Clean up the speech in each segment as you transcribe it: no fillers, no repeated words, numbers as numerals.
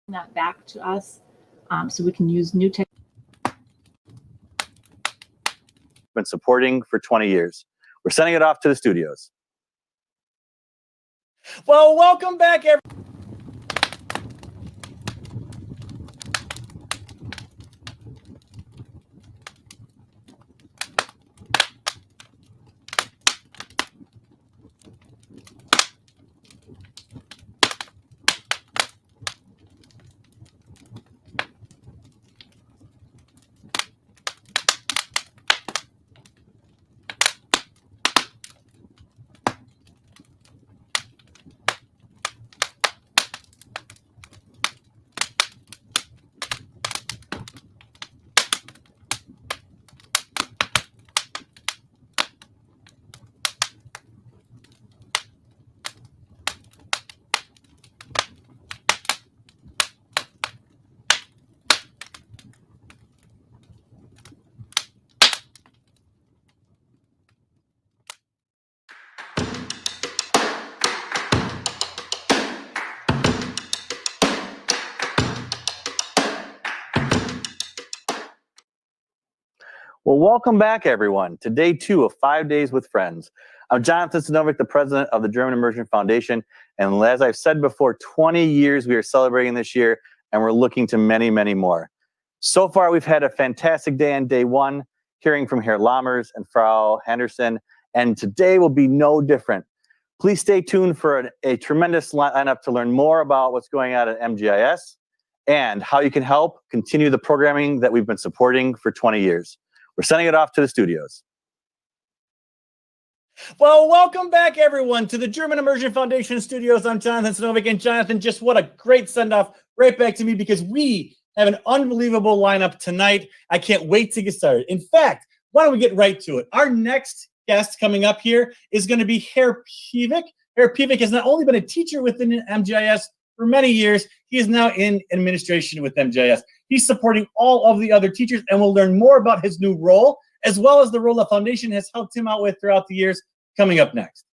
that back to us so we can use new tech. Been supporting for 20 years. We're sending it off to the studios. Well, welcome back, everyone. Well, welcome back, everyone, to day 2 of 5 Days with Friends. I'm Jonathan Sinovic, the president of the German Immersion Foundation. And as I've said before, 20 years we are celebrating this year, and we're looking to many, many more. So far, we've had a fantastic day on day 1, hearing from Herr Lammers and Frau Henderson, and today will be no different. Please stay tuned for a tremendous lineup to learn more about what's going on at MGIS and how you can help continue the programming that we've been supporting for 20 years. We're sending it off to the studios. Well, welcome back, everyone, to the German Immersion Foundation Studios. I'm Jonathan Sinovic, and Jonathan, just what a great send-off right back to me, because we have an unbelievable lineup tonight. I can't wait to get started. In fact, why don't we get right to it? Our next guest coming up here is going to be Herr Piewik. Herr Piewik has not only been a teacher within MGIS for many years, he is now in administration with MGIS. He's supporting all of the other teachers, and we'll learn more about his new role, as well as the role the foundation has helped him out with throughout the years, coming up next.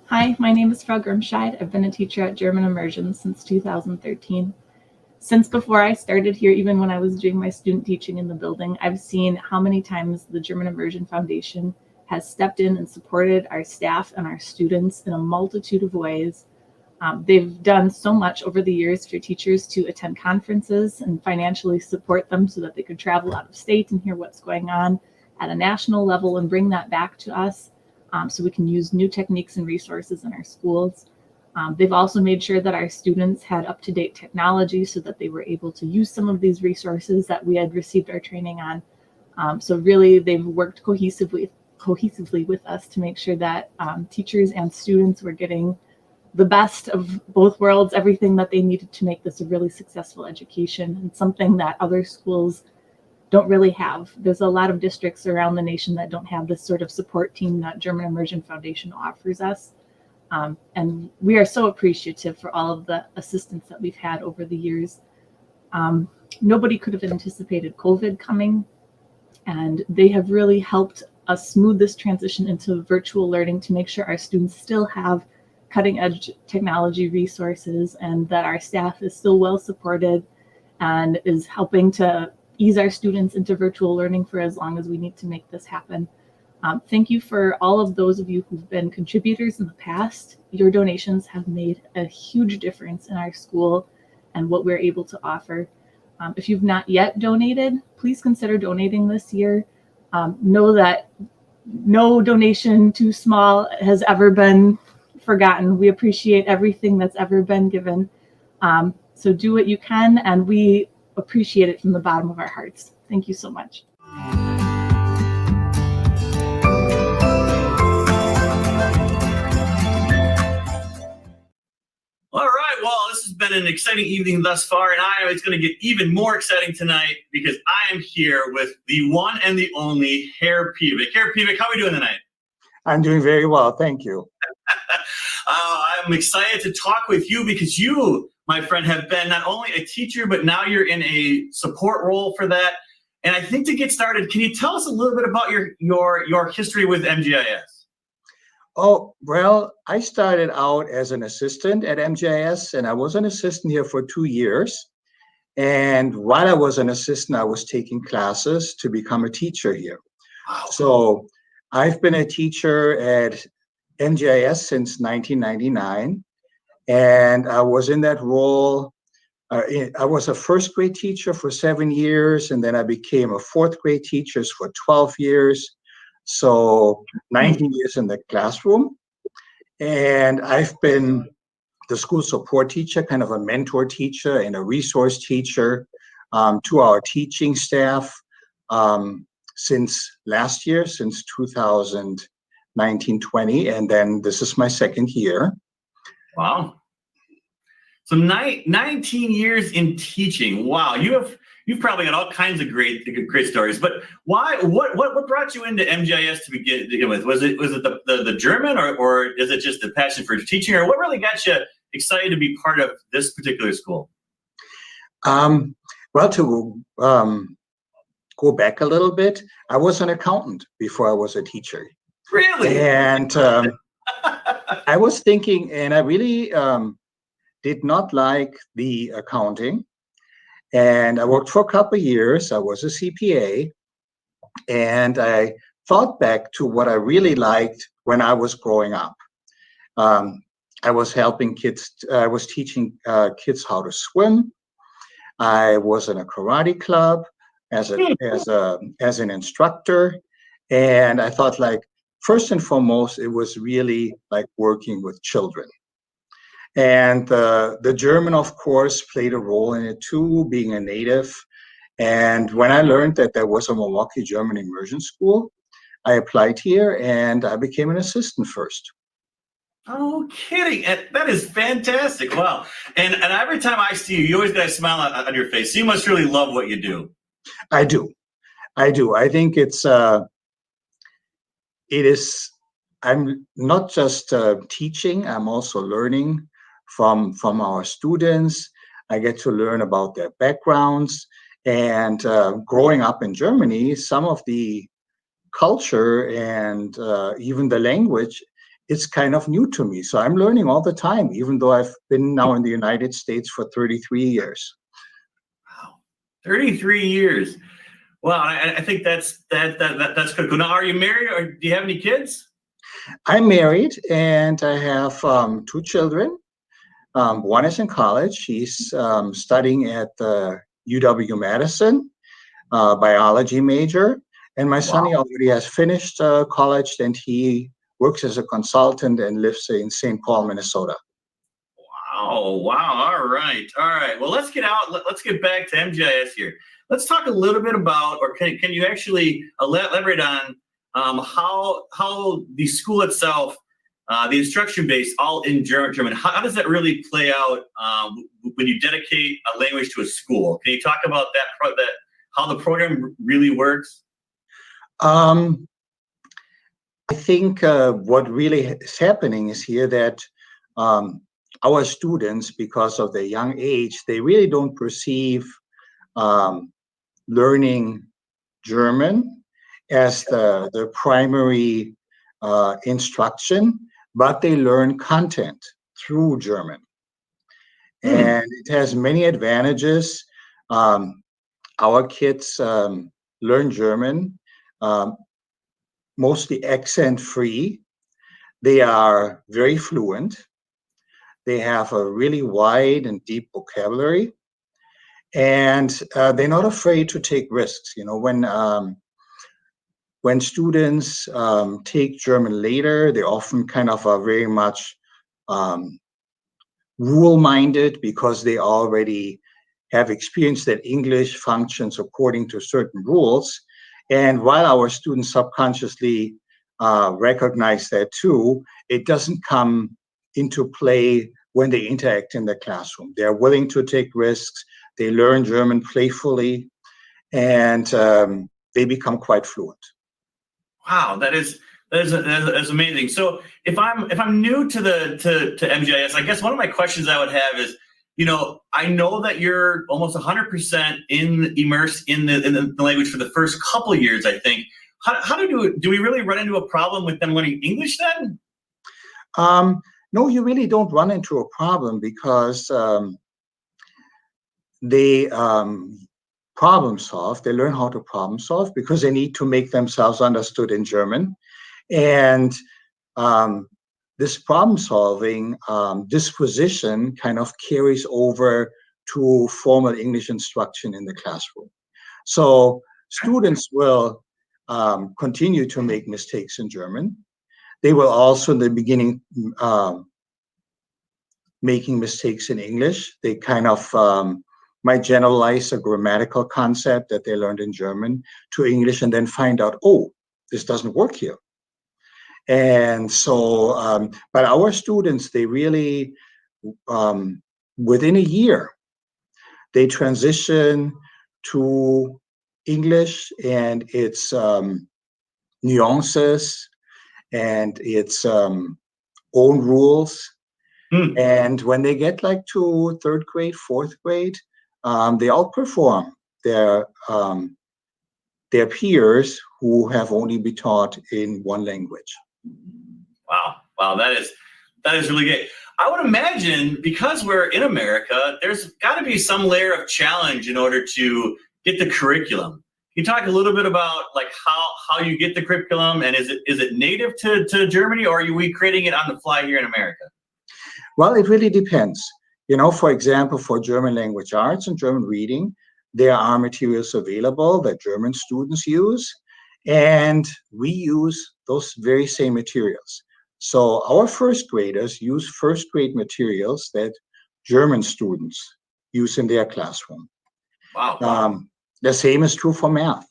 Hi, my name is Frau Grimscheid. I've been a teacher at German Immersion since 2013. Since before I started here, even when I was doing my student teaching in the building, I've seen how many times the German Immersion Foundation has stepped in and supported our staff and our students in a multitude of ways. They've done so much over the years for teachers to attend conferences and financially support them so that they could travel out of state and hear what's going on at a national level and bring that back to us. So we can use new techniques and resources in our schools. They've also made sure that our students had up-to-date technology so that they were able to use some of these resources that we had received our training on. So really, they've worked cohesively with us to make sure that teachers and students were getting the best of both worlds, everything that they needed to make this a really successful education, and something that other schools don't really have. There's a lot of districts around the nation that don't have this sort of support team that German Immersion Foundation offers us. And we are so appreciative for all of the assistance that we've had over the years. Nobody could have anticipated COVID coming, and they have really helped us smooth this transition into virtual learning to make sure our students still have cutting edge technology resources and that our staff is still well supported and is helping to ease our students into virtual learning for as long as we need to make this happen. Thank you for all of those of you who've been contributors in the past. Your donations have made a huge difference in our school and what we're able to offer. If you've not yet donated, please consider donating this year. Know that no donation too small has ever been forgotten. We appreciate everything that's ever been given. So do what you can, and we appreciate it from the bottom of our hearts. Thank you so much. All right. Well, this has been an exciting evening thus far, and it's going to get even more exciting tonight because I am here with the one and the only Herr Pievik. Herr Pievik, how are we doing tonight? I'm doing very well, thank you. I'm excited to talk with you because you, my friend, have been not only a teacher, but now you're in a support role for that. And I think to get started, can you tell us a little bit about your history with MGIS? Oh, well, I started out as an assistant at MGIS, and I was an assistant here for 2 years. And while I was an assistant, I was taking classes to become a teacher here. Wow. So I've been a teacher at MGIS since 1999, and I was in that role. I was a first grade teacher for 7 years, and then I became a fourth grade teacher for 12 years. So 19 years in the classroom. And I've been the school support teacher, kind of a mentor teacher and a resource teacher to our teaching staff since last year, since 2019-20. And then this is my second year. Wow. So 19 years in teaching. Wow. You've probably got all kinds of great stories, but why? What brought you into MGIS to begin with? Was it the German, or is it just the passion for teaching, or what really got you excited to be part of this particular school? Well, to go back a little bit, I was an accountant before I was a teacher. Really? And I was thinking, and I really did not like the accounting. And I worked for a couple of years. I was a CPA, and I thought back to what I really liked when I was growing up. I was helping kids. I was teaching kids how to swim. I was in a karate club as an instructor, and I thought, like, first and foremost, it was really like working with children. And the German, of course, played a role in it too, being a native. And when I learned that there was a Milwaukee German immersion school, I applied here and I became an assistant first. Oh, kidding. That is fantastic. Wow. And every time I see you, you always got a smile on your face. So you must really love what you do. I do. I think it is, I'm not just teaching, I'm also learning from our students. I get to learn about their backgrounds, and growing up in Germany, some of the culture and even the language, it's kind of new to me. So I'm learning all the time, even though I've been now in the United States for 33 years. Wow, 33 years. Wow, I think that's good. Now, are you married, or do you have any kids? I'm married, and I have 2 children. One is in college. She's studying at UW-Madison, biology major. And my son, he already has finished college, and he works as a consultant and lives in St. Paul, Minnesota. Wow. All right. Well, let's get back to MGIS here. Let's talk a little bit about, or can you actually elaborate on how the school itself, the instruction base, all in German. How does that really play out when you dedicate a language to a school? Can you talk about that how the program really works? I think what really is happening is here that our students, because of their young age, they really don't perceive learning German as the primary instruction, but they learn content through German. And it has many advantages. Our kids learn German mostly accent-free. They are very fluent. They have a really wide and deep vocabulary. And they're not afraid to take risks. You know, when students take German later, they often kind of are very much rule-minded because they already have experienced that English functions according to certain rules. And while our students subconsciously recognize that too, it doesn't come into play when they interact in the classroom. They're willing to take risks. They learn German playfully, and they become quite fluent. Wow, that is amazing. So if I'm new to MGIS, I guess one of my questions I would have is, I know that you're almost 100% immersed in the language for the first couple of years, I think. How do we really run into a problem with them learning English then? No, you really don't run into a problem because they problem solve. They learn how to problem solve because they need to make themselves understood in German. And this problem solving disposition kind of carries over to formal English instruction in the classroom. So students will continue to make mistakes in German. They will also in the beginning making mistakes in English. They kind of might generalize a grammatical concept that they learned in German to English and then find out, oh, this doesn't work here. And so, but our students, they really, within a year, they transition to English and its nuances and its own rules. And when they get like to third grade, fourth grade, they outperform their peers who have only been taught in one language. Wow, that is really good. I would imagine because we're in America, there's got to be some layer of challenge in order to get the curriculum. Can you talk a little bit about like how you get the curriculum, and is it native to Germany, or are we creating it on the fly here in America? Well, it really depends. For example, for German language arts and German reading, there are materials available that German students use, and we use those very same materials. So our first graders use first grade materials that German students use in their classroom. Wow. The same is true for math.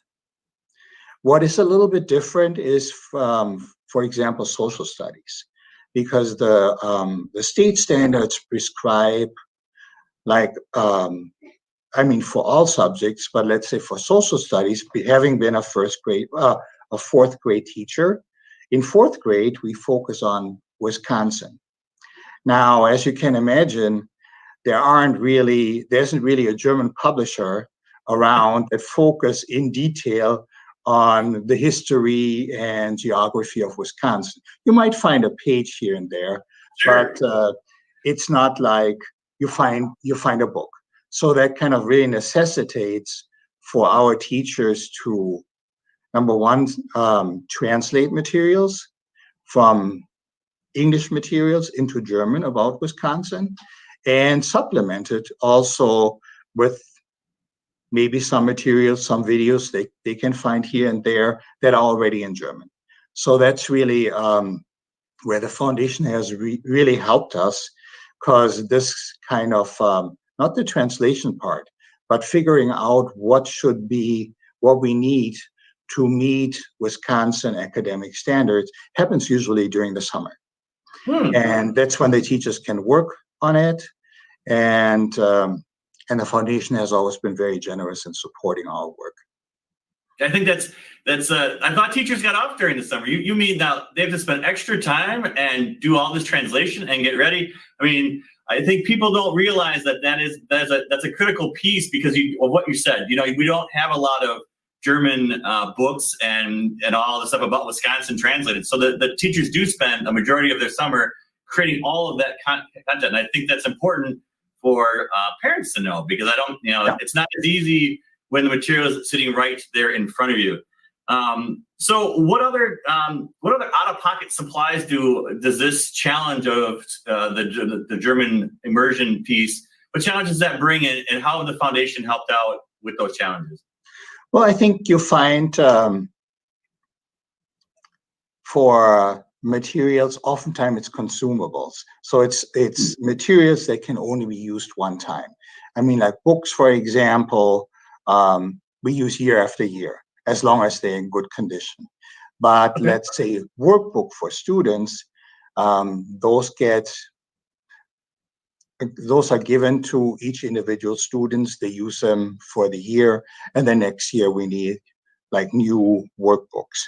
What is a little bit different is, for example, social studies, because the state standards prescribe, like, for all subjects, but let's say for social studies, having been a fourth grade teacher, in fourth grade, we focus on Wisconsin. Now, as you can imagine, there isn't really a German publisher around that focus in detail on the history and geography of Wisconsin. You might find a page here and there, sure, but it's not like you find a book. So that kind of really necessitates for our teachers to, number one, translate materials from English materials into German about Wisconsin, and supplement it also with maybe some materials, some videos they can find here and there that are already in German. So that's really where the foundation has really helped us, because this kind of, not the translation part, but figuring out what we need to meet Wisconsin academic standards happens usually during the summer. And that's when the teachers can work on it. And the foundation has always been very generous in supporting our work. I think that's I thought teachers got off during the summer. You mean now they have to spend extra time and do all this translation and get ready? I mean, I think people don't realize that's a critical piece because of what you said. We don't have a lot of German books and all the stuff about Wisconsin translated. So the teachers do spend a majority of their summer creating all of that content. And I think that's important for parents to know, because it's not as easy when the material is sitting right there in front of you. So what other out-of-pocket supplies does this challenge of the German immersion piece, what challenges that bring in, and how have the foundation helped out with those challenges? Well, I think you find for materials, oftentimes it's consumables. So it's materials that can only be used one time. I mean, like books, for example, we use year after year, as long as they're in good condition. But Okay. let's say workbook for students, those are given to each individual students. They use them for the year, and then next year we need like new workbooks.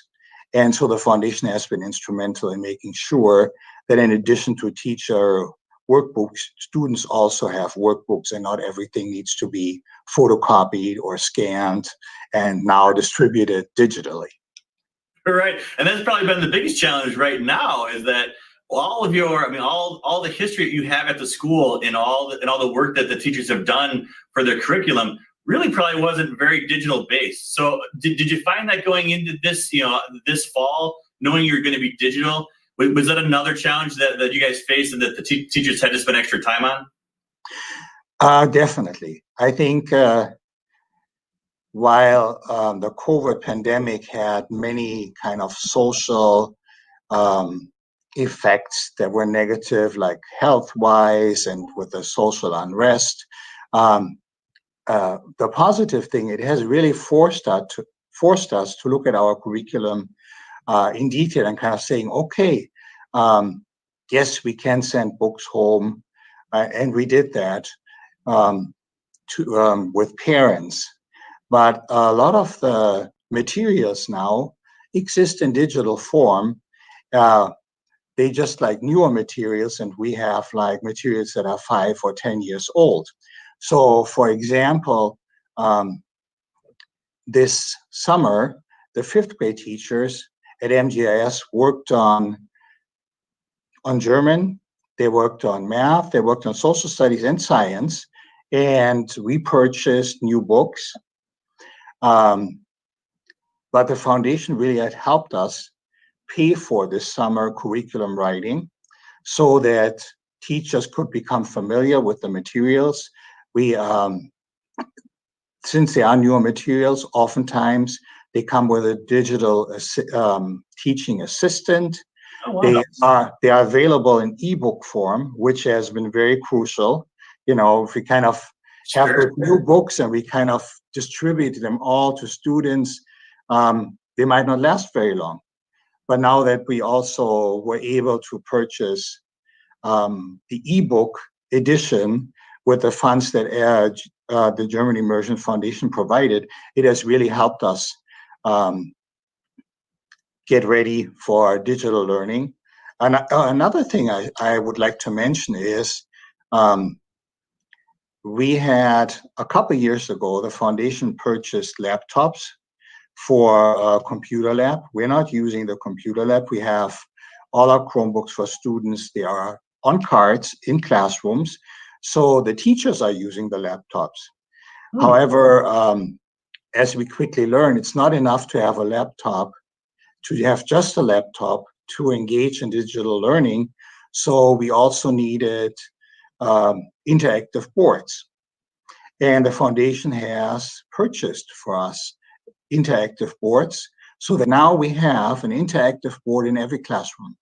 And so the foundation has been instrumental in making sure that in addition to teacher workbooks, students also have workbooks, and not everything needs to be photocopied or scanned and now distributed digitally. Right. And that's probably been the biggest challenge right now, is that all of your, I mean, all the history that you have at the school and all the work that the teachers have done for their curriculum really probably wasn't very digital based. So did you find that going into this, this fall, knowing you're going to be digital, was that another challenge that you guys faced and that the teachers had to spend extra time on? Definitely. I think while the COVID pandemic had many kind of social effects that were negative, like health-wise and with the social unrest, the positive thing, it has really forced us to look at our curriculum in detail and kind of saying, okay, yes, we can send books home, and we did that with parents. But a lot of the materials now exist in digital form. They just like newer materials, and we have like materials that are 5 or 10 years old. So, for example, this summer, the 5th grade teachers at MGIS worked on German, they worked on math, they worked on social studies and science, and we purchased new books. But the foundation really had helped us pay for this summer curriculum writing so that teachers could become familiar with the materials. We, since they are newer materials, oftentimes they come with a digital teaching assistant. Oh, wow. They are available in ebook form, which has been very crucial. If we kind of have those new books and we kind of distribute them all to students, they might not last very long. But now that we also were able to purchase the ebook edition with the funds that the German Immersion Foundation provided, it has really helped us get ready for digital learning. And another thing I would like to mention is we had a couple of years ago, the foundation purchased laptops for a computer lab. We're not using the computer lab. We have all our Chromebooks for students. They are on cards in classrooms. So the teachers are using the laptops. However, as we quickly learn, it's not enough to have a laptop, to have just a laptop to engage in digital learning. So we also needed interactive boards. And the foundation has purchased for us interactive boards so that now we have an interactive board in every classroom.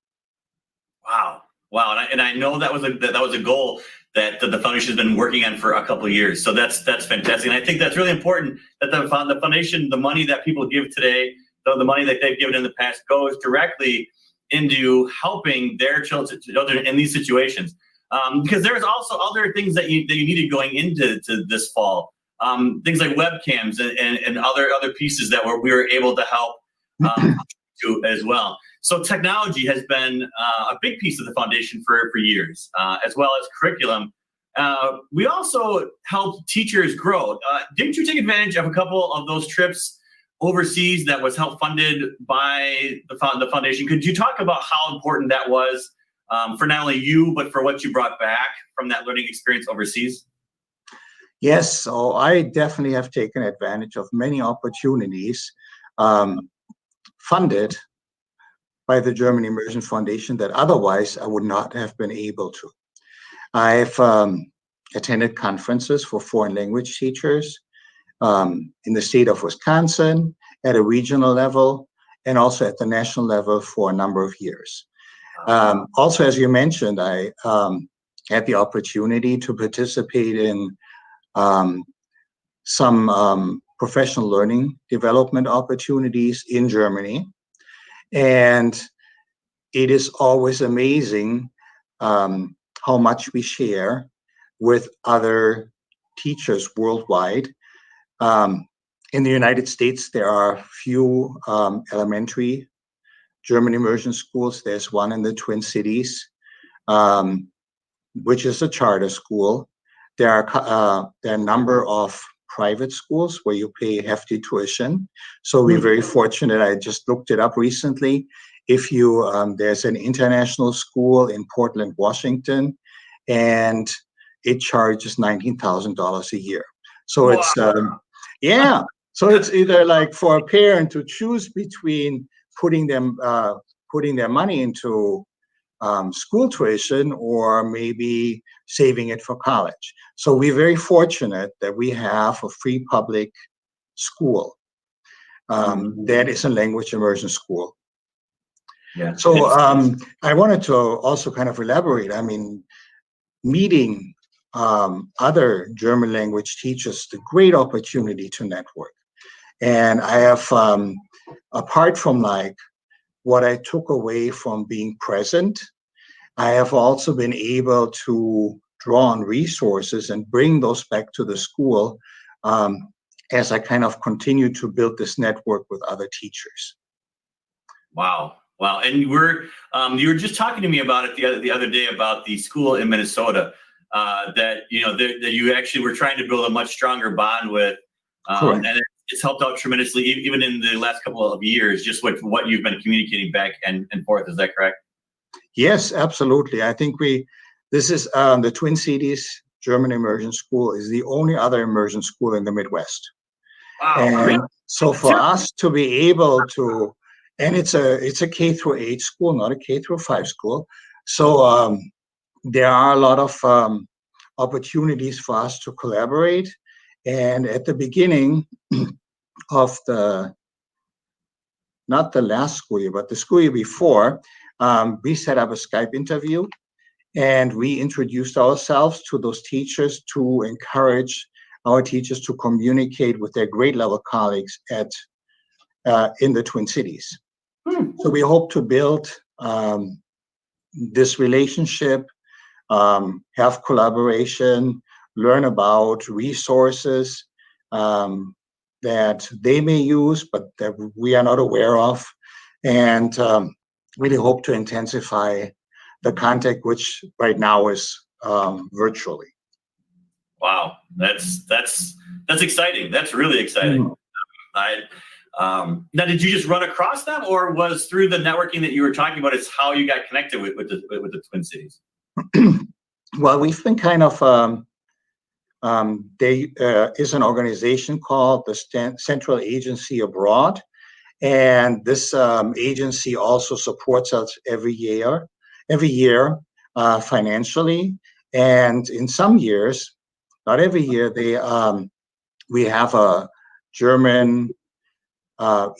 Wow. And I know that was a goal that the foundation has been working on for a couple of years. So that's fantastic. And I think that's really important that the foundation, the money that people give today, the money that they've given in the past, goes directly into helping their children in these situations. Because there's also other things that you needed going into this fall. Things like webcams and other pieces that we were able to help to as well. So technology has been a big piece of the foundation for years, as well as curriculum. We also help teachers grow. Didn't you take advantage of a couple of those trips overseas that was help funded by the foundation? Could you talk about how important that was for not only you, but for what you brought back from that learning experience overseas? Yes, so I definitely have taken advantage of many opportunities funded by the German Immersion Foundation that otherwise I would not have been able to. I've attended conferences for foreign language teachers in the state of Wisconsin at a regional level and also at the national level for a number of years. Also, as you mentioned, I had the opportunity to participate in some professional learning development opportunities in Germany. And it is always amazing how much we share with other teachers worldwide. In the United States, there are few elementary German immersion schools. There's one in the Twin Cities, which is a charter school. There are a number of private schools where you pay hefty tuition. So we're very fortunate. I just looked it up recently. If you, there's an international school in Portland, Washington, and it charges $19,000 a year. So it's, yeah. So it's either like for a parent to choose between putting their money into school tuition or maybe saving it for college. So we're very fortunate that we have a free public school that is a language immersion school. Yeah. So I wanted to also kind of elaborate. I mean, meeting other German language teachers, the great opportunity to network. And I have, apart from like what I took away from being present, I have also been able to draw on resources and bring those back to the school as I kind of continue to build this network with other teachers. Wow. Wow. And you were just talking to me about it the other day about the school in Minnesota that, you know, that you actually were trying to build a much stronger bond with. And it's helped out tremendously, even in the last couple of years, just with what you've been communicating back and forth. Is that correct? Yes, absolutely. I think this is the Twin Cities German Immersion School is the only other immersion school in the Midwest. Wow. And so for us to be able to, and it's a K through 8 school, not a K through 5 school. So there are a lot of opportunities for us to collaborate. And at the beginning of not the last school year, but the school year before, we set up a Skype interview and we introduced ourselves to those teachers to encourage our teachers to communicate with their grade level colleagues in the Twin Cities. So we hope to build this relationship, have collaboration, learn about resources that they may use, but that we are not aware of, and really hope to intensify the contact, which right now is virtually. Wow, that's exciting. That's really exciting. Now, did you just run across them, or was through the networking that you were talking about is how you got connected with the Twin Cities? Well, we've been kind of there is an organization called the Central Agency Abroad, and this agency also supports us every year financially. And in some years, not every year, we have a German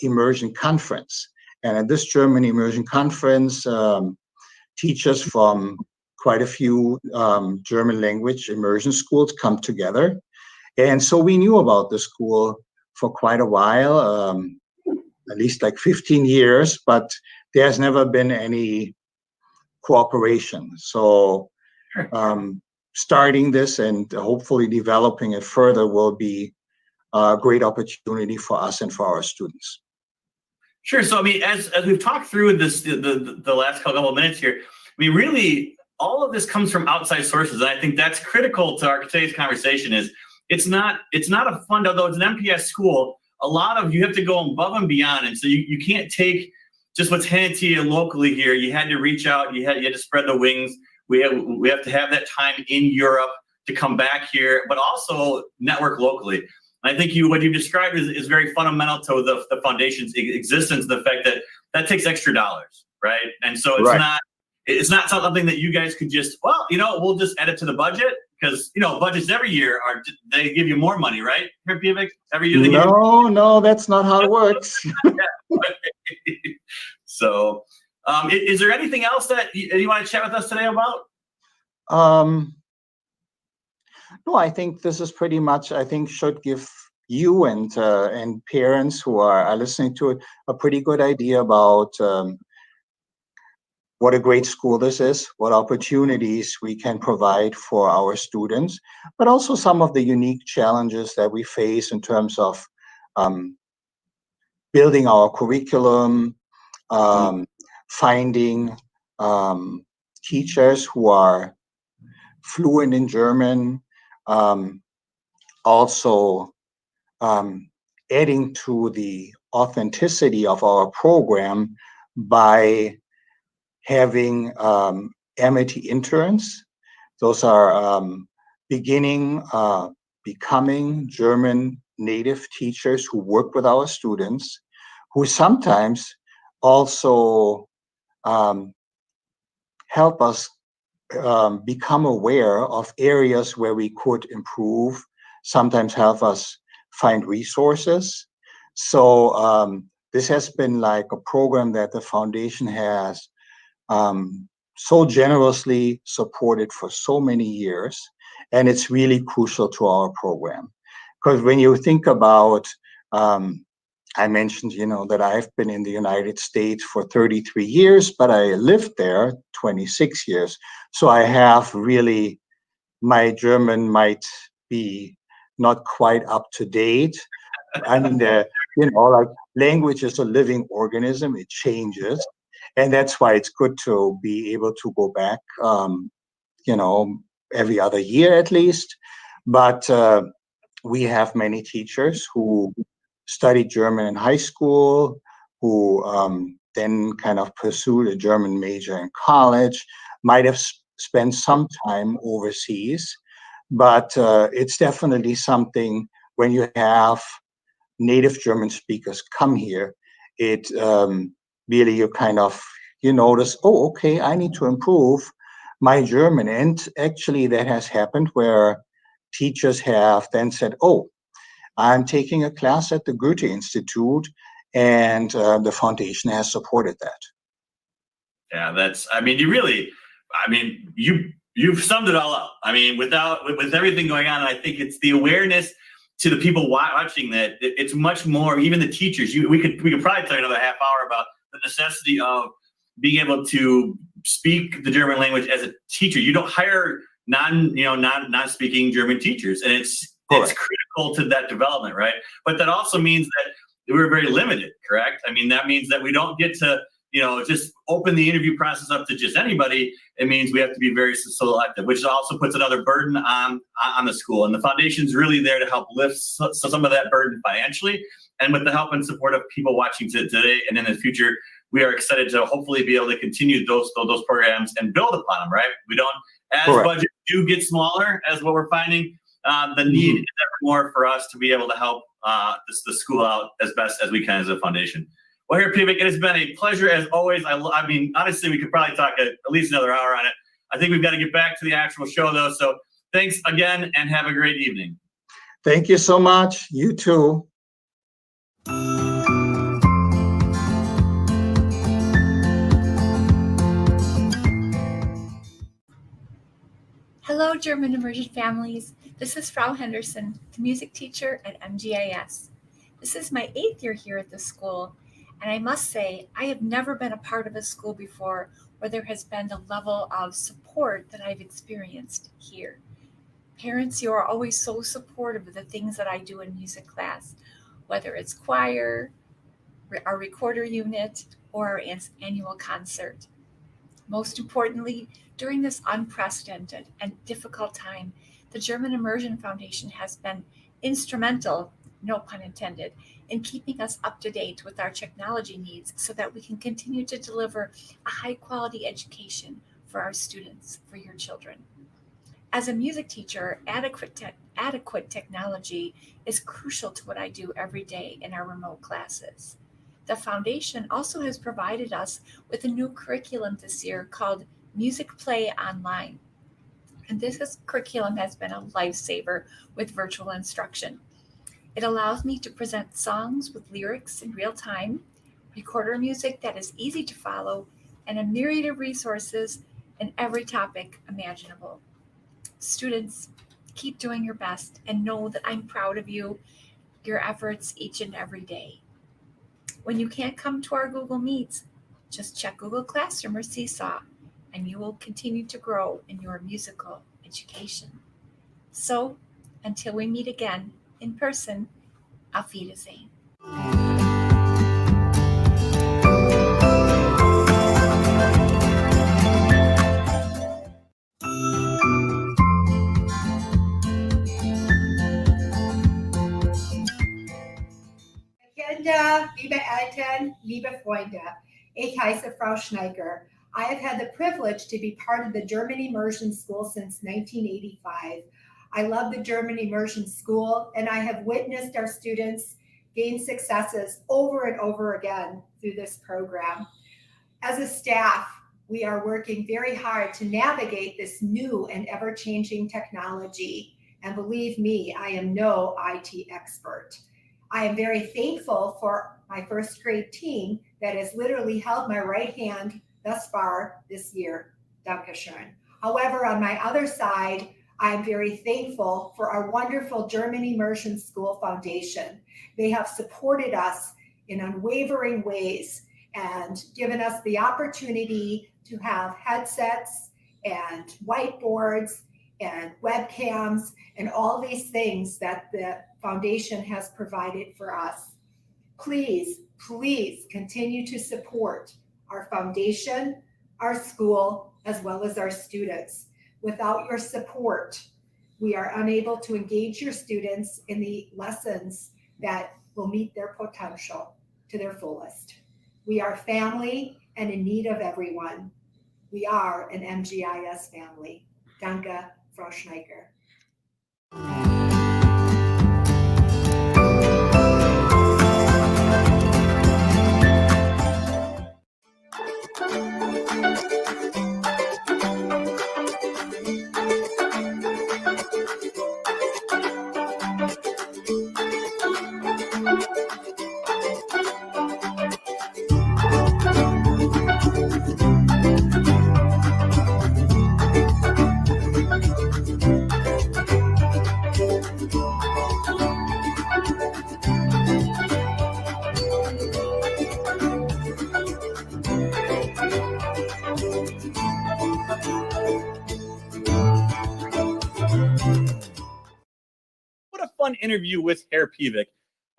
immersion conference. And at this German immersion conference, teachers from quite a few German language immersion schools come together. And so we knew about the school for quite a while, at least like 15 years, but there's never been any cooperation. So starting this and hopefully developing it further will be a great opportunity for us and for our students. Sure. So, I mean, as we've talked through this, the last couple of minutes here, I mean, really, all of this comes from outside sources. And I think that's critical to our today's conversation. Is it's not a fund, although it's an MPS school, a lot of you have to go above and beyond. And so you can't take just what's handed to you locally here. You had to reach out, you had to spread the wings. We have to have that time in Europe to come back here, but also network locally. And I think what you've described is very fundamental to the foundation's existence, the fact that takes extra dollars, right? And so it's not something that you guys could just, well, we'll just add it to the budget, because budgets every year they give you more money, right? Every year they No, that's not how it works. So Is there anything else that you want to chat with us today about? No, I think this is pretty much, I think, should give you and parents who are listening to it a pretty good idea about what a great school this is, what opportunities we can provide for our students, but also some of the unique challenges that we face in terms of building our curriculum, finding teachers who are fluent in German, also adding to the authenticity of our program by having Amity interns. Those are becoming German native teachers who work with our students, who sometimes also help us become aware of areas where we could improve, sometimes help us find resources. So this has been like a program that the foundation has so generously supported for so many years, and it's really crucial to our program. Because when you think about, I mentioned, that I've been in the United States for 33 years, but I lived there 26 years. So I have really, my German might be not quite up to date. I mean, like language is a living organism, it changes. And that's why it's good to be able to go back, every other year at least. But we have many teachers who studied German in high school, who then kind of pursued a German major in college, might have spent some time overseas. But it's definitely something when you have native German speakers come here, it really you notice, oh, okay, I need to improve my German. And actually that has happened where teachers have then said, oh, I'm taking a class at the Goethe Institute, and the foundation has supported that. Yeah, you've summed it all up. I mean, with everything going on, I think it's the awareness to the people watching that it's much more, even the teachers, we could probably tell you another half hour about the necessity of being able to speak the German language as a teacher. You don't hire non-speaking German teachers, and it's critical to that development, right? But that also means that we're very limited, correct? I mean, that means that we don't get to just open the interview process up to just anybody. It means we have to be very selective, which also puts another burden on the school. And the foundation's really there to help lift some of that burden financially. And with the help and support of people watching today and in the future, we are excited to hopefully be able to continue those programs and build upon them, right? We don't, as budgets do get smaller, as what we're finding, the need is ever more for us to be able to help the school out as best as we can as a foundation. Well, here, Pivik, it has been a pleasure as always. I mean, honestly, we could probably talk at least another hour on it. I think we've got to get back to the actual show, though. So thanks again, and have a great evening. Thank you so much. You too. Hello, German immersion families. This is Frau Henderson, the music teacher at MGIS. This is my 8th year here at the school, and I must say, I have never been a part of a school before where there has been the level of support that I've experienced here. Parents, you are always so supportive of the things that I do in music class, whether it's choir, our recorder unit, or our annual concert. Most importantly, during this unprecedented and difficult time, the German Immersion Foundation has been instrumental, no pun intended, in keeping us up to date with our technology needs so that we can continue to deliver a high quality education for our students, for your children. As a music teacher, adequate technology is crucial to what I do every day in our remote classes. The foundation also has provided us with a new curriculum this year called Music Play Online. And this curriculum has been a lifesaver with virtual instruction. It allows me to present songs with lyrics in real time, recorder music that is easy to follow, and a myriad of resources in every topic imaginable. Students, keep doing your best and know that I'm proud of you, your efforts each and every day. When you can't come to our Google Meets, just check Google Classroom or Seesaw, and you will continue to grow in your musical education. So, until we meet again in person, Auf Wiedersehen. Kinder, liebe Eltern, liebe Freunde, ich heiße Frau Schneiker. I have had the privilege to be part of the German Immersion School since 1985. I love the German Immersion School, and I have witnessed our students gain successes over and over again through this program. As a staff, we are working very hard to navigate this new and ever-changing technology. And believe me, I am no IT expert. I am very thankful for my first grade team that has literally held my right hand thus far this year. Dankeschön. However, on my other side, I am very thankful for our wonderful German Immersion School Foundation. They have supported us in unwavering ways and given us the opportunity to have headsets and whiteboards and webcams and all these things that the foundation has provided for us. Please, please continue to support our foundation, our school, as well as our students. Without your support, we are unable to engage your students in the lessons that will meet their potential to their fullest. We are family and in need of everyone. We are an MGIS family. Danke, Frau Schneiker. What a fun interview with Herr Pievik.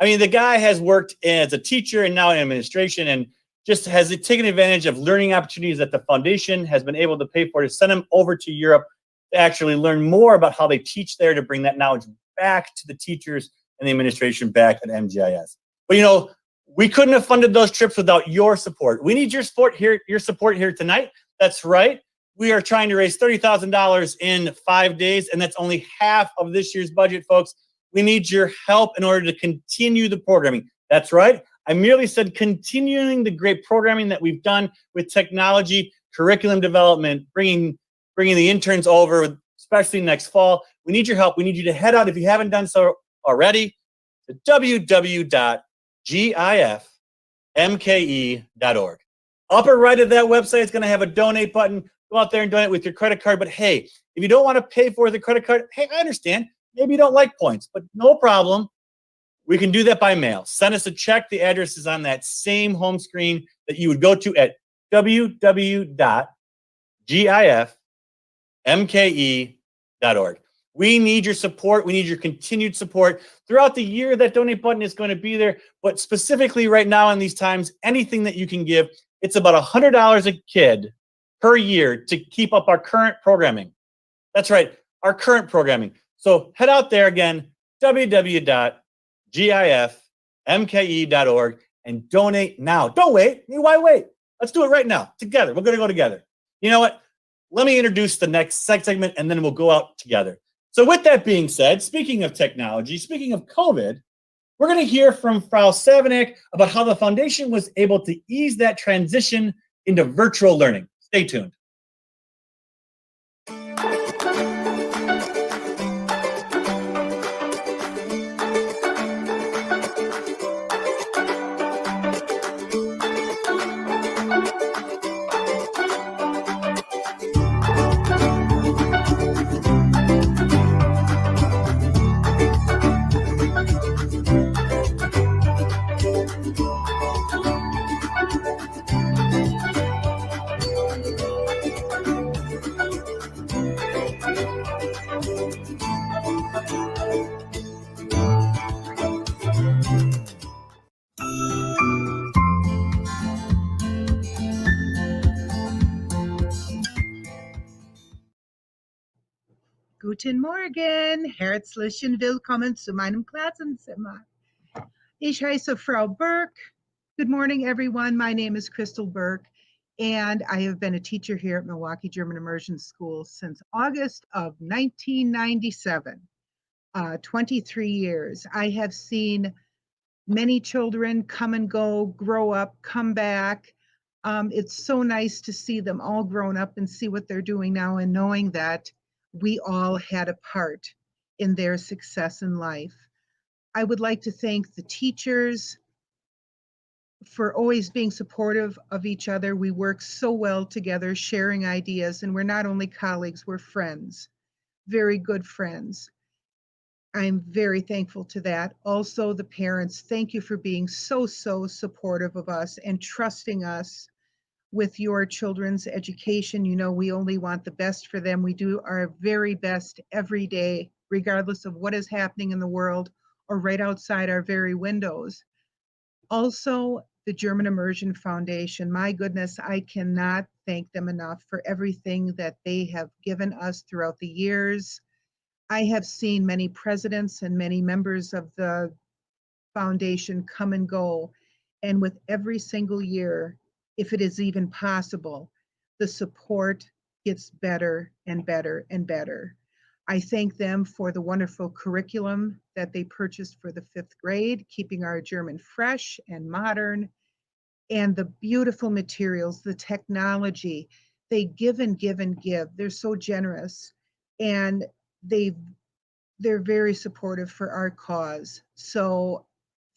I mean, the guy has worked as a teacher and now in administration and just has taken advantage of learning opportunities that the foundation has been able to pay for to send him over to Europe to actually learn more about how they teach there, to bring that knowledge back to the teachers and the administration back at MGIS. But you know, we couldn't have funded those trips without your support. We need your support here tonight. That's right. We are trying to raise $30,000 in 5 days, and that's only half of this year's budget, folks. We need your help in order to continue the programming. That's right. I merely said continuing the great programming that we've done with technology, curriculum development, bringing the interns over, especially next fall. We need your help. We need you to head out, if you haven't done so already, to www.gifmke.org. Upper right of that website is going to have a donate button. Go out there and donate with your credit card. But hey, if you don't want to pay for the credit card, hey, I understand. Maybe you don't like points, but no problem. We can do that by mail. Send us a check. The address is on that same home screen that you would go to at www.gifmke.org. We need your support. We need your continued support. Throughout the year, that donate button is going to be there. But specifically right now in these times, anything that you can give, it's about $100 a kid per year to keep up our current programming. That's right, our current programming. So head out there again, www.gifmke.org, and donate now. Don't wait. Why wait? Let's do it right now, together. We're going to go together. You know what? Let me introduce the next segment, and then we'll go out together. So with that being said, speaking of technology, speaking of COVID, we're going to hear from Frau Savanek about how the foundation was able to ease that transition into virtual learning. Stay tuned. Guten Morgen, herzlichen Willkommen zu meinem Klassenzimmer. Ich heiße Frau Burke. Good morning, everyone. My name is Crystal Burke, and I have been a teacher here at Milwaukee German Immersion School since August of 1997, 23 years. I have seen many children come and go, grow up, come back. It's so nice to see them all grown up and see what they're doing now, and knowing that we all had a part in their success in life. I would like to thank the teachers for always being supportive of each other. We work so well together, sharing ideas, and we're not only colleagues, we're friends, very good friends. I'm very thankful to that. Also, the parents, thank you for being so supportive of us and trusting us with your children's education. You know, we only want the best for them. We do our very best every day, regardless of what is happening in the world or right outside our very windows. Also, the German Immersion Foundation, my goodness, I cannot thank them enough for everything that they have given us throughout the years. I have seen many presidents and many members of the foundation come and go, and with every single year, if it is even possible, the support gets better and better and better. I thank them for the wonderful curriculum that they purchased for the 5th grade, keeping our German fresh and modern, and the beautiful materials, the technology. They give and give and give. They're so generous, and they're very supportive for our cause. So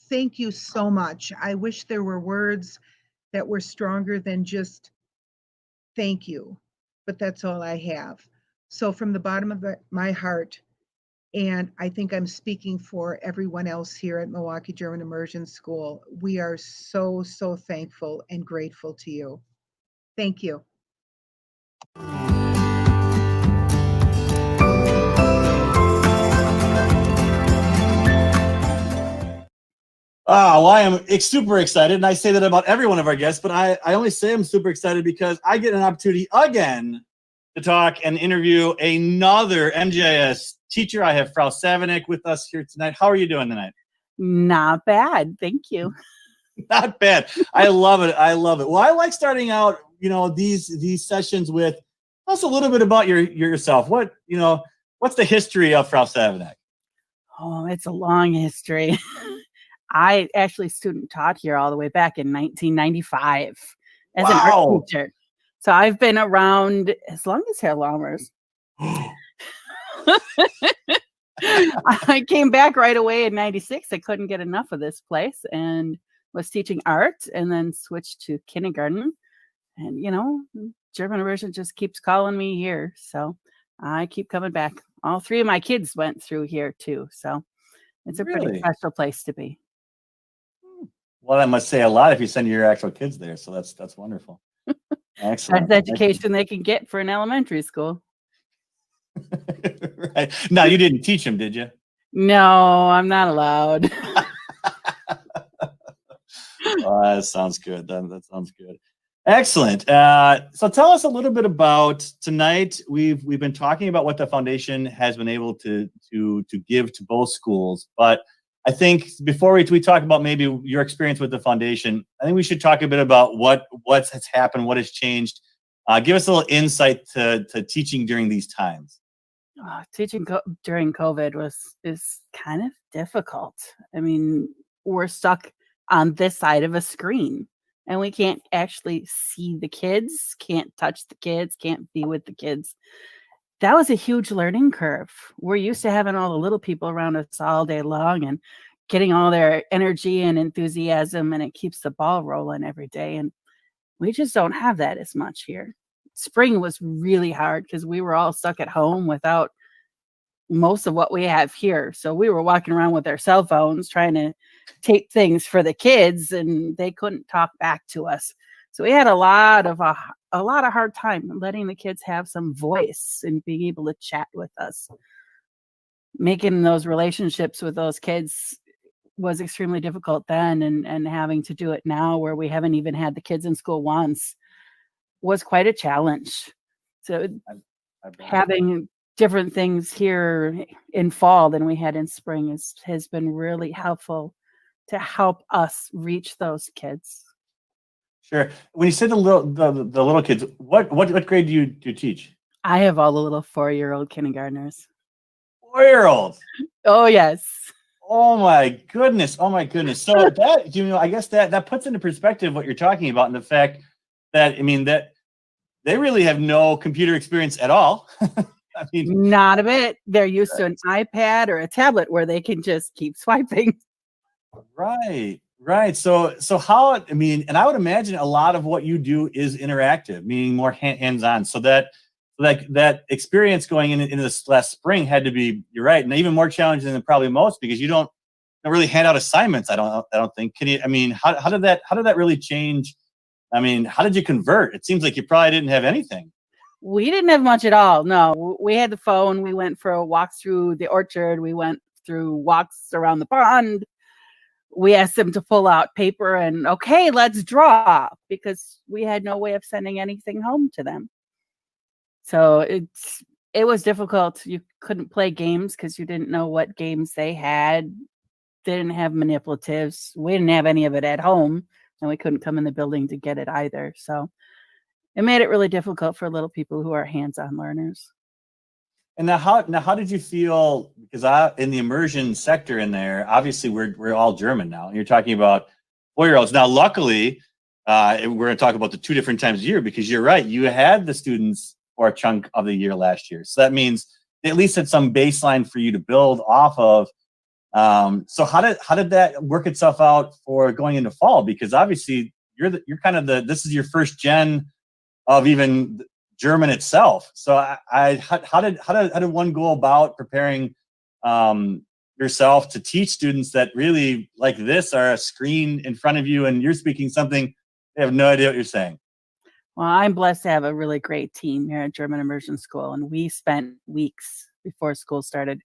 thank you so much. I wish there were words that were stronger than just thank you, but that's all I have. So from the bottom of my heart, and I think I'm speaking for everyone else here at Milwaukee German Immersion School, we are so thankful and grateful to you. Thank you. Well, I am super excited, and I say that about every one of our guests, but I only say I'm super excited because I get an opportunity again to talk and interview another MGIS teacher. I have Frau Savanek with us here tonight. How are you doing tonight? Not bad, thank you. Not bad. I love it. I love it. Well, I like starting out, these sessions with tell us a little bit about yourself. What's the history of Frau Savanek? Oh, it's a long history. I actually student taught here all the way back in 1995 as an art teacher. So I've been around as long as Herr Lammers. I came back right away in 96. I couldn't get enough of this place and was teaching art, and then switched to kindergarten. And, German Immersion just keeps calling me here. So I keep coming back. All 3 of my kids went through here too. So it's a pretty special place to be. Well, that must say a lot if you send your actual kids there. So that's wonderful. Excellent. That's education they can get for an elementary school. Right. No, you didn't teach them, did you? No, I'm not allowed. That sounds good. That sounds good. Excellent. So tell us a little bit about tonight. We've been talking about what the foundation has been able to give to both schools, but I think before we talk about maybe your experience with the foundation, I think we should talk a bit about what has happened, what has changed. Give us a little insight to teaching during these times. Teaching during COVID is kind of difficult. I mean, we're stuck on this side of a screen, and we can't actually see the kids, can't touch the kids, can't be with the kids. That was a huge learning curve. We're used to having all the little people around us all day long and getting all their energy and enthusiasm, and it keeps the ball rolling every day. And we just don't have that as much here. Spring was really hard because we were all stuck at home without most of what we have here. So we were walking around with our cell phones trying to tape things for the kids, and they couldn't talk back to us. So we had a lot of hard time letting the kids have some voice and being able to chat with us. Making those relationships with those kids was extremely difficult then, and having to do it now where we haven't even had the kids in school once was quite a challenge. So having different things here in fall than we had in spring has been really helpful to help us reach those kids. Sure. When you said the little kids, what grade do you teach? I have all the little 4-year-old kindergartners. 4-year-olds. Oh yes. Oh my goodness. Oh my goodness. So that, I guess that puts into perspective what you're talking about, and the fact that, that they really have no computer experience at all. I mean, not a bit. They're used to an iPad or a tablet where they can just keep swiping. Right. So how, and I would imagine a lot of what you do is interactive, meaning more hands-on. So that experience going into this last spring had to be, you're right, and even more challenging than probably most, because you don't really hand out assignments. I don't think. Can you? How did that really change? How did you convert? It seems like you probably didn't have anything. We didn't have much at all. No, we had the phone. We went for a walk through the orchard. We went through walks around the pond. We asked them to pull out paper and, okay, let's draw, because we had no way of sending anything home to them. So it was difficult. You couldn't play games because you didn't know what games they had. They didn't have manipulatives. We didn't have any of it at home, and we couldn't come in the building to get it either. So it made it really difficult for little people who are hands-on learners. And now how did you feel? Because in the immersion sector in there, obviously we're all German now, and you're talking about 4-year-olds. Now, luckily, we're going to talk about the 2 different times a year, because you're right, you had the students for a chunk of the year last year, so that means they at least had some baseline for you to build off of. So how did that work itself out for going into fall? Because obviously you're kind of this is your first gen of even German itself. So how did one go about preparing yourself to teach students that really, like this, are a screen in front of you and you're speaking something they have no idea what you're saying? Well, I'm blessed to have a really great team here at German Immersion School, and we spent weeks before school started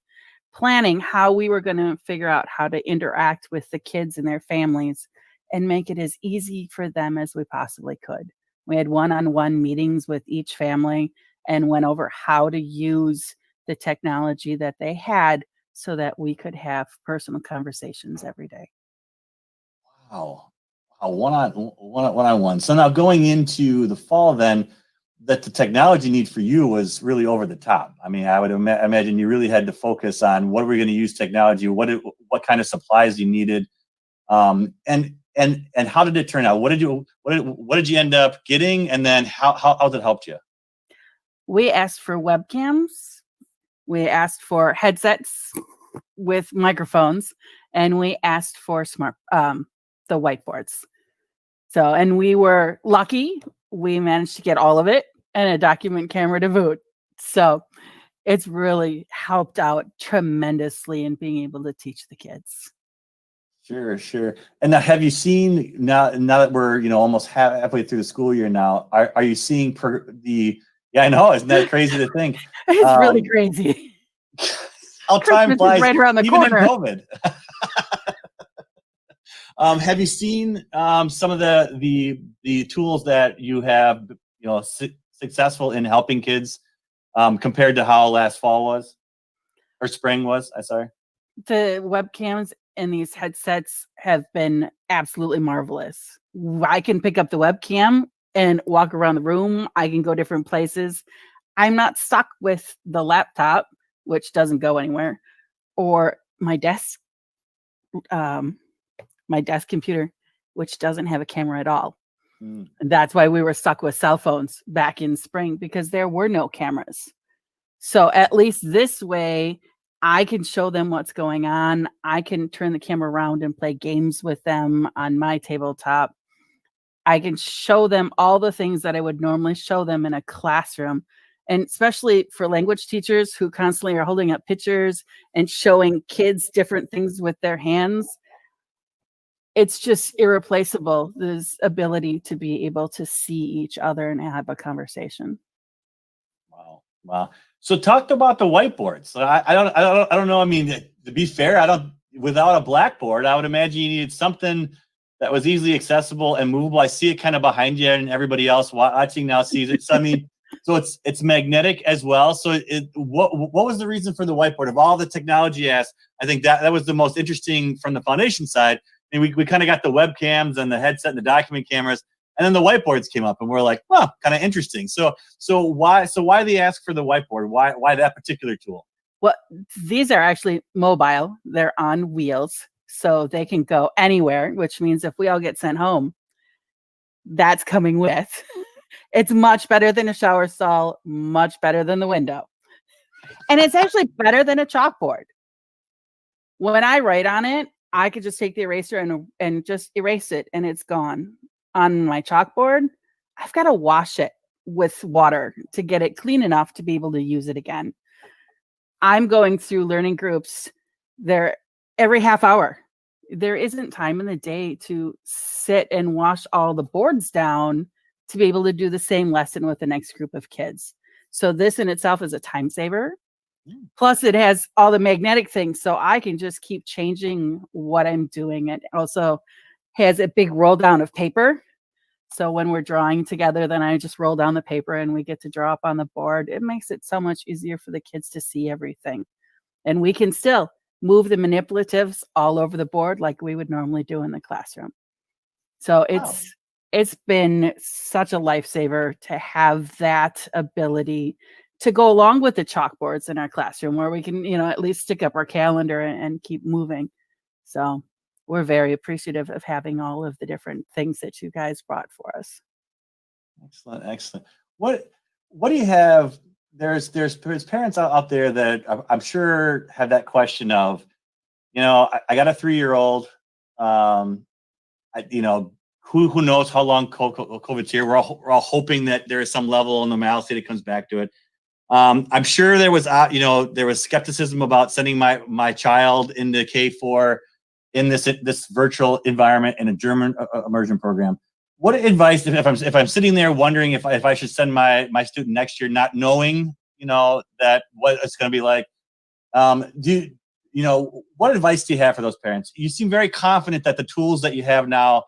planning how we were going to figure out how to interact with the kids and their families and make it as easy for them as we possibly could. We had one-on-one meetings with each family and went over how to use the technology that they had so that we could have personal conversations every day. Wow. One-on-one. So now going into the fall, then, that the technology need for you was really over the top. I would imagine you really had to focus on what are we going to use technology, what kind of supplies you needed, and how did it turn out? What did you end up getting, and then how did it help you? We asked for webcams, we asked for headsets with microphones, and we asked for the whiteboards. So, and we were lucky. We managed to get all of it and a document camera to boot. So it's really helped out tremendously in being able to teach the kids. Sure. And now, have you seen, now that we're almost halfway through the school year now, are you seeing yeah, I know, isn't that crazy to think? It's really crazy. How time flies, right around the even corner. in COVID. Have you seen some of the tools that you have successful in helping kids compared to how last fall was, or spring was? Sorry. The webcams and these headsets have been absolutely marvelous. I can pick up the webcam and walk around the room. I can go different places. I'm not stuck with the laptop, which doesn't go anywhere, or my desk computer, which doesn't have a camera at all. And that's why we were stuck with cell phones back in spring, because there were no cameras. So at least this way, I can show them what's going on. I can turn the camera around and play games with them on my tabletop. I can show them all the things that I would normally show them in a classroom. And especially for language teachers who constantly are holding up pictures and showing kids different things with their hands, it's just irreplaceable, this ability to be able to see each other and have a conversation. Wow. So talk about the whiteboards. I don't know. To be fair, without a blackboard, I would imagine you needed something that was easily accessible and movable. I see it kind of behind you, and everybody else watching now sees it. So So it's magnetic as well. So what was the reason for the whiteboard? Of all the technology asked, I think that was the most interesting from the foundation side. And we kind of got the webcams and the headset and the document cameras, and then the whiteboards came up, and we're like, well, kind of interesting. So why the ask for the whiteboard? Why that particular tool? Well, these are actually mobile. They're on wheels, so they can go anywhere, which means if we all get sent home, that's coming with. It's much better than a shower stall, much better than the window. And it's actually better than a chalkboard. When I write on it, I could just take the eraser and just erase it, and it's gone. On my chalkboard, I've got to wash it with water to get it clean enough to be able to use it again. I'm going through learning groups there every half hour. There isn't time in the day to sit and wash all the boards down to be able to do the same lesson with the next group of kids. So this in itself is a time saver. Plus it has all the magnetic things, so I can just keep changing what I'm doing. It also has a big roll down of paper. So when we're drawing together, then I just roll down the paper and we get to draw up on the board. It makes it so much easier for the kids to see everything. And we can still move the manipulatives all over the board like we would normally do in the classroom. So it's been such a lifesaver to have that ability to go along with the chalkboards in our classroom, where we can, at least stick up our calendar and keep moving. So we're very appreciative of having all of the different things that you guys brought for us. Excellent. What do you have? There's parents out there that I'm sure have that question of, I got a 3-year-old, who knows how long COVID's here. We're all hoping that there is some level of normalcy that comes back to it. I'm sure there was skepticism about sending my child into K4 in this virtual environment in a German immersion program. What advice, if I'm sitting there wondering if I should send my student next year, not knowing that what it's going to be like, what advice do you have for those parents? You seem very confident that the tools that you have now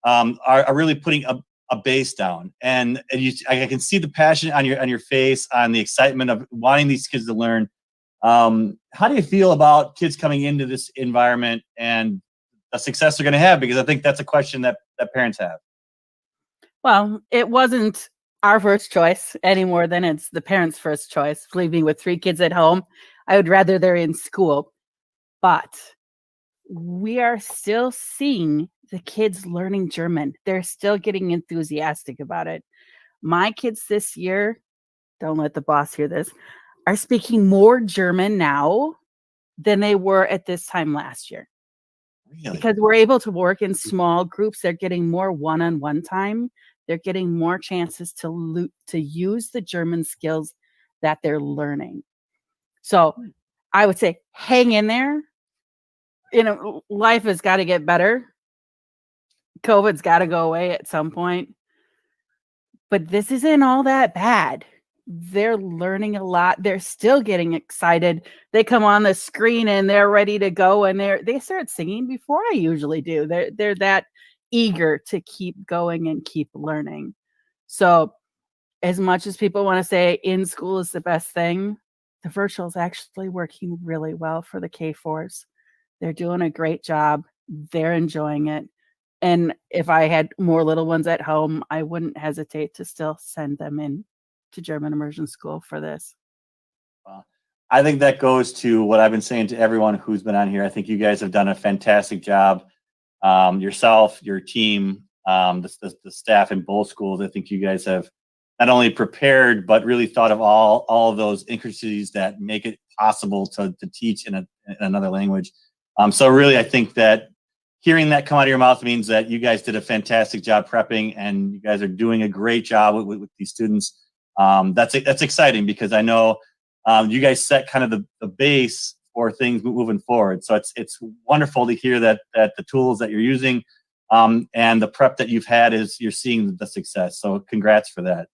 are really putting a base down, and I can see the passion on your face, on the excitement of wanting these kids to learn. How do you feel about kids coming into this environment and the success they're going to have? Because I think that's a question that parents have. Well, it wasn't our first choice any more than it's the parents' first choice. Believe me, with 3 kids at home, I would rather they're in school. But we are still seeing the kids learning German. They're still getting enthusiastic about it. My kids this year, don't let the boss hear this, are speaking more German now than they were at this time last year. Really? Because we're able to work in small groups. They're getting more one-on-one time. They're getting more chances to use the German skills that they're learning. So I would say hang in there. Life has got to get better. COVID's got to go away at some point. But this isn't all that bad. They're learning a lot. They're still getting excited. They come on the screen and they're ready to go, and they start singing before I usually do. They're that eager to keep going and keep learning. So as much as people want to say in school is the best thing, the virtual is actually working really well for the K4s. They're doing a great job. They're enjoying it. And if I had more little ones at home, I wouldn't hesitate to still send them in to German immersion school for this. Well, I think that goes to what I've been saying to everyone who's been on here. I think you guys have done a fantastic job. Yourself, your team, the staff in both schools. I think you guys have not only prepared, but really thought of all of those intricacies that make it possible to teach in another language. So really, I think that hearing that come out of your mouth means that you guys did a fantastic job prepping, and you guys are doing a great job with these students. That's exciting, because I know you guys set kind of the base for things moving forward. So it's wonderful to hear that the tools that you're using and the prep that you've had you're seeing the success. So congrats for that.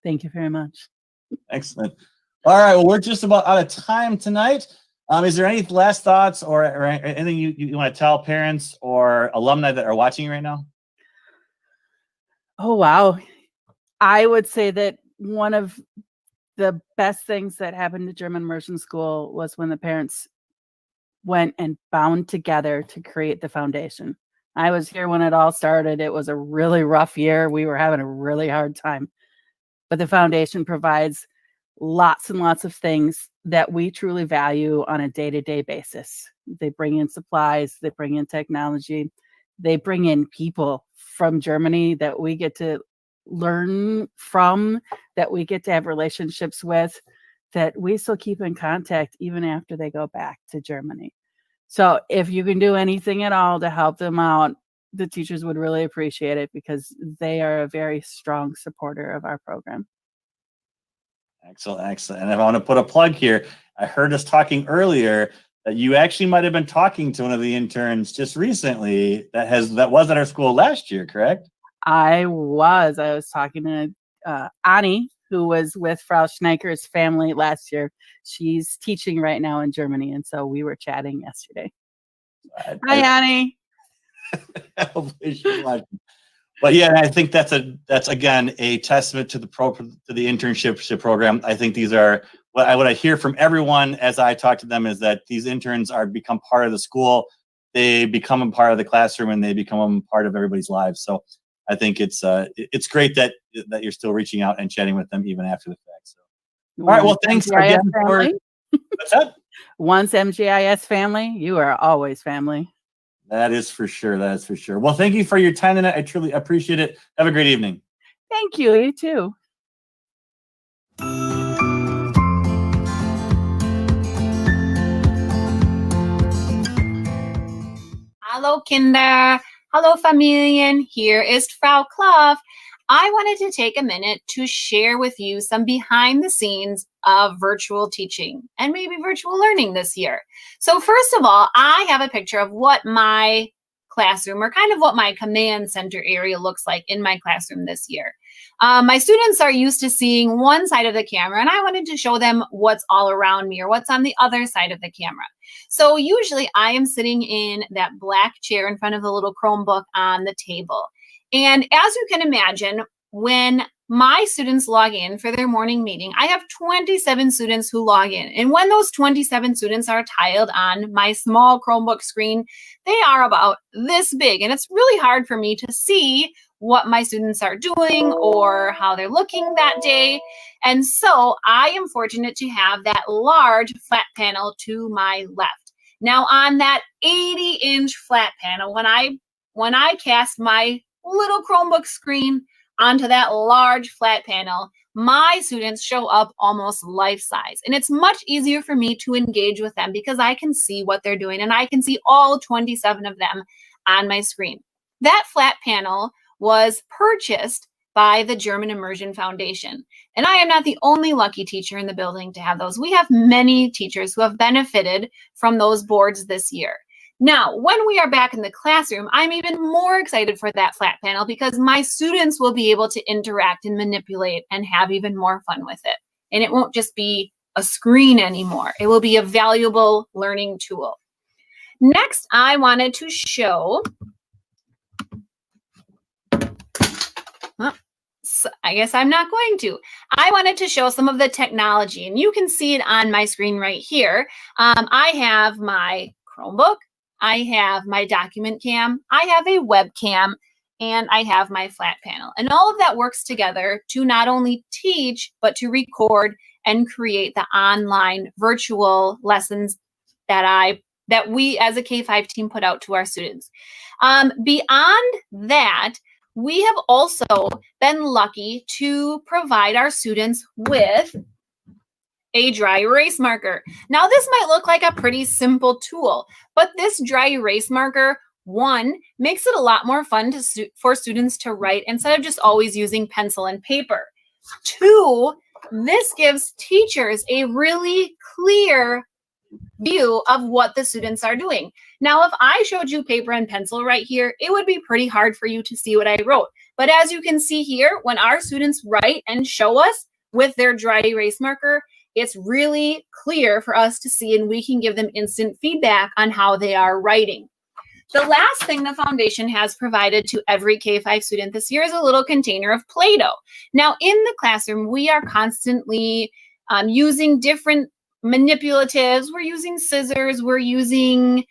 Thank you very much. Excellent. All right. Well, we're just about out of time tonight. Is there any last thoughts or anything you want to tell parents or alumni that are watching right now? Oh, wow. I would say that one of the best things that happened to German immersion school was when the parents went and bound together to create the foundation. I was here when it all started. It was a really rough year. We were having a really hard time. But the foundation provides lots and lots of things that we truly value on a day-to-day basis. They bring in supplies, they bring in technology, they bring in people from Germany that we get to learn from, that we get to have relationships with, that we still keep in contact even after they go back to Germany. So if you can do anything at all to help them out, the teachers would really appreciate it, because they are a very strong supporter of our program. Excellent, excellent. And if I want to put a plug here, I heard us talking earlier that you actually might have been talking to one of the interns just recently that was at our school last year, correct? I was talking to Annie, who was with Frau Schneiker's family last year. She's teaching right now in Germany, and so we were chatting yesterday. Hi, Annie. Hopefully she's watching. But yeah, I think that's again a testament to the internship program. I think these are what I hear from everyone as I talk to them, is that these interns become part of the school. They become a part of the classroom, and they become a part of everybody's lives. So I think it's great that you're still reaching out and chatting with them even after the fact. So all right, well, thanks again for what's that? Once MGIS family, you are always family. That is for sure. That is for sure. Well, thank you for your time tonight. I truly appreciate it. Have a great evening. Thank you. You too. Hallo Kinder, hallo Familien, here is Frau Kloff. I wanted to take a minute to share with you some behind the scenes of virtual teaching and maybe virtual learning this year. So first of all, I have a picture of what my classroom, or kind of what my command center area looks like in my classroom this year. My students are used to seeing one side of the camera, and I wanted to show them what's all around me or what's on the other side of the camera. So usually I am sitting in that black chair in front of the little Chromebook on the table. And as you can imagine, when my students log in for their morning meeting, I have 27 students who log in. And when those 27 students are tiled on my small Chromebook screen, they are about this big. And it's really hard for me to see what my students are doing or how they're looking that day. And so I am fortunate to have that large flat panel to my left. Now on that 80-inch flat panel, when I cast my little Chromebook screen onto that large flat panel, my students show up almost life size. And it's much easier for me to engage with them because I can see what they're doing and I can see all 27 of them on my screen. That flat panel was purchased by the German Immersion Foundation. And I am not the only lucky teacher in the building to have those. We have many teachers who have benefited from those boards this year. Now, when we are back in the classroom, I'm even more excited for that flat panel because my students will be able to interact and manipulate and have even more fun with it. And it won't just be a screen anymore. It will be a valuable learning tool. Next, I wanted to show, I guess I'm not going to. I wanted to show some of the technology, and you can see it on my screen right here. I have my Chromebook. I have my document cam, I have a webcam, and I have my flat panel. And all of that works together to not only teach, but to record and create the online virtual lessons that we as a K-5 team put out to our students. Beyond that, we have also been lucky to provide our students with a dry erase marker. Now, this might look like a pretty simple tool, but this dry erase marker, one, makes it a lot more fun for students to write instead of just always using pencil and paper. Two, this gives teachers a really clear view of what the students are doing. Now, if I showed you paper and pencil right here, it would be pretty hard for you to see what I wrote. But as you can see here, when our students write and show us with their dry erase marker, it's really clear for us to see, and we can give them instant feedback on how they are writing. The last thing the foundation has provided to every K-5 student this year is a little container of Play-Doh. Now, in the classroom, we are constantly using different manipulatives. We're using scissors, we're using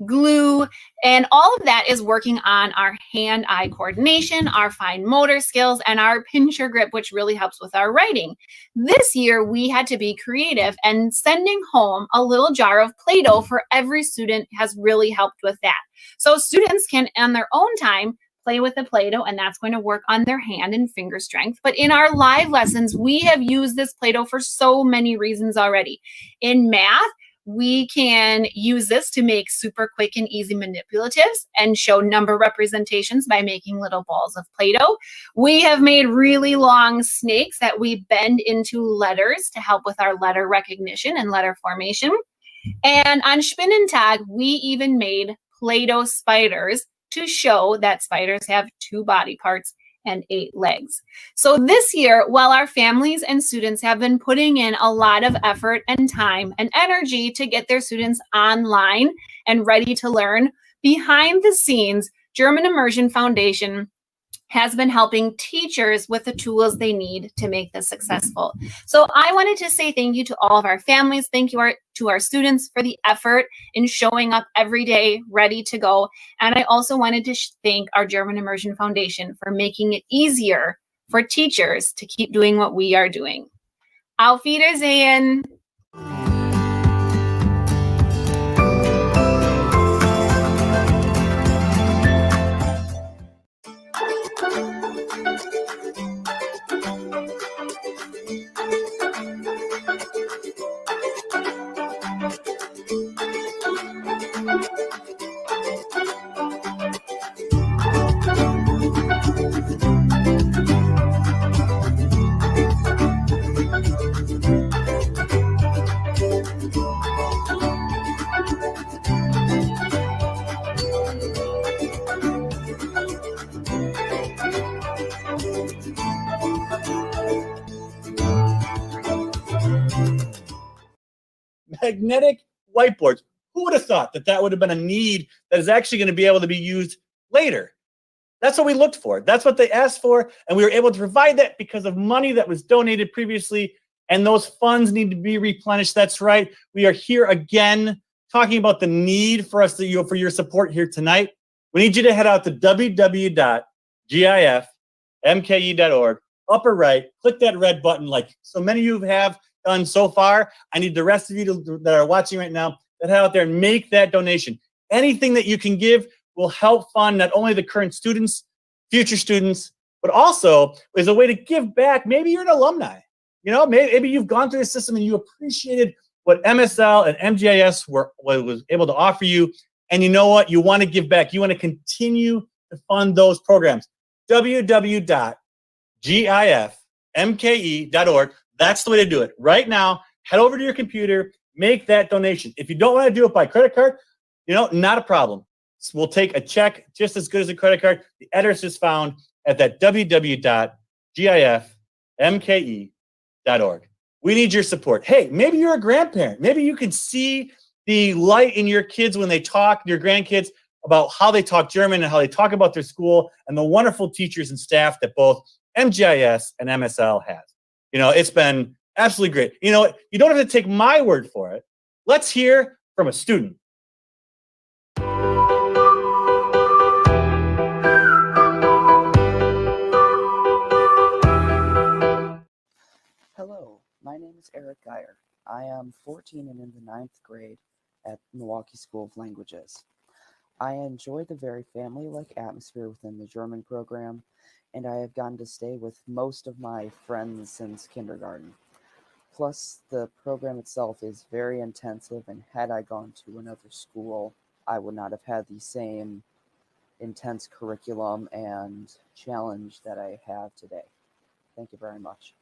glue, and all of that is working on our hand-eye coordination, our fine motor skills, and our pincher grip, which really helps with our writing. This year, we had to be creative, and sending home a little jar of Play-Doh for every student has really helped with that. So students can, on their own time, play with the Play-Doh, and that's going to work on their hand and finger strength. But in our live lessons, we have used this Play-Doh for so many reasons already. In math, we can use this to make super quick and easy manipulatives and show number representations by making little balls of Play-Doh. We have made really long snakes that we bend into letters to help with our letter recognition and letter formation. And on Spin and Tag, we even made Play-Doh spiders to show that spiders have 2 body parts and 8 legs. So this year, while our families and students have been putting in a lot of effort and time and energy to get their students online and ready to learn, behind the scenes, German Immersion Foundation has been helping teachers with the tools they need to make this successful. So I wanted to say thank you to all of our families. Thank you to our students for the effort in showing up every day ready to go. And I also wanted to thank our German Immersion Foundation for making it easier for teachers to keep doing what we are doing. Auf Wiedersehen. Magnetic whiteboards. Who would have thought that that would have been a need that is actually going to be able to be used later? That's what we looked for. That's what they asked for. And we were able to provide that because of money that was donated previously. And those funds need to be replenished. That's right. We are here again talking about the need for us to, for your support here tonight. We need you to head out to www.gifmke.org. Upper right, click that red button like so many of you have done so far. I need the rest of you that are watching right now that head out there and make that donation. Anything that you can give will help fund not only the current students, future students, but also is a way to give back. Maybe you're an alumni. You know, maybe you've gone through the system and you appreciated what MSL and MGIS was able to offer you. And you know what? You want to give back. You want to continue to fund those programs. www.gifmke.org. That's the way to do it. Right now, head over to your computer, make that donation. If you don't want to do it by credit card, you know, not a problem. We'll take a check just as good as a credit card. The address is found at that www.gifmke.org. We need your support. Hey, maybe you're a grandparent. Maybe you can see the light in your kids when they talk, your grandkids, about how they talk German and how they talk about their school and the wonderful teachers and staff that both MGIS and MSL has. You know, it's been absolutely great. You know what? You don't have to take my word for it. Let's hear from a student. Hello, my name is Eric Geyer. I am 14 and in the 9th grade at Milwaukee School of Languages. I enjoy the very family-like atmosphere within the German program, and I have gotten to stay with most of my friends since kindergarten. Plus, the program itself is very intensive, and had I gone to another school, I would not have had the same intense curriculum and challenge that I have today. Thank you very much.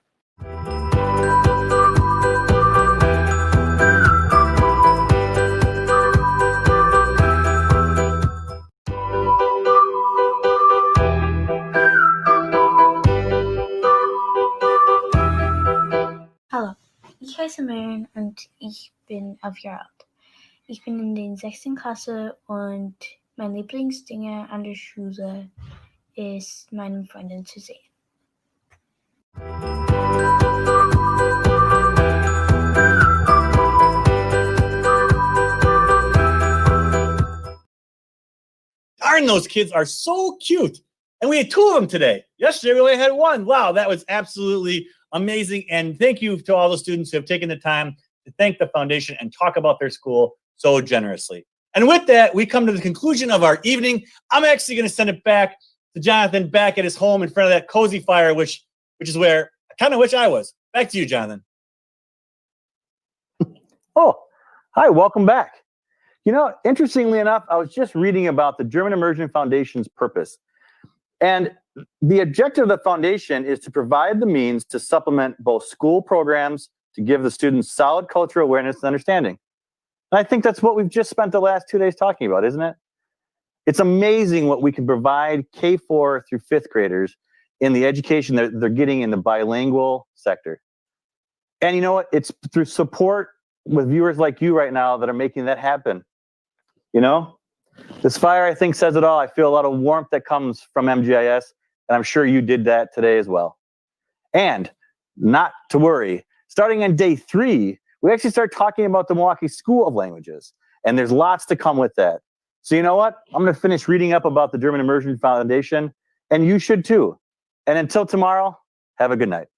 Hallo, ich heiße Maren und ich bin 11 Jahre alt. Ich bin in der 6. Klasse und mein Lieblingsdinge an der Schule ist, meine Freundin zu sehen. Darn, those kids are so cute. And we had 2 of them today. Yesterday, we only had 1. Wow, that was absolutely amazing. And thank you to all the students who have taken the time to thank the foundation and talk about their school so generously. And with that, we come to the conclusion of our evening. I'm actually going to send it back to Jonathan back at his home in front of that cozy fire, which is where I kind of wish I was. Back to you, Jonathan. Oh, hi, welcome back. You know, interestingly enough, I was just reading about the German Immersion Foundation's purpose. And the objective of the foundation is to provide the means to supplement both school programs to give the students solid cultural awareness and understanding. And I think that's what we've just spent the last 2 days talking about, isn't it? It's amazing what we can provide K4 through 5th graders in the education that they're getting in the bilingual sector. And you know what? It's through support with viewers like you right now that are making that happen. You know, this fire, I think, says it all. I feel a lot of warmth that comes from MGIS, and I'm sure you did that today as well. And not to worry, starting on day 3, we actually start talking about the Milwaukee School of Languages, and there's lots to come with that. So you know what? I'm going to finish reading up about the German Immersion Foundation, and you should too. And until tomorrow, have a good night.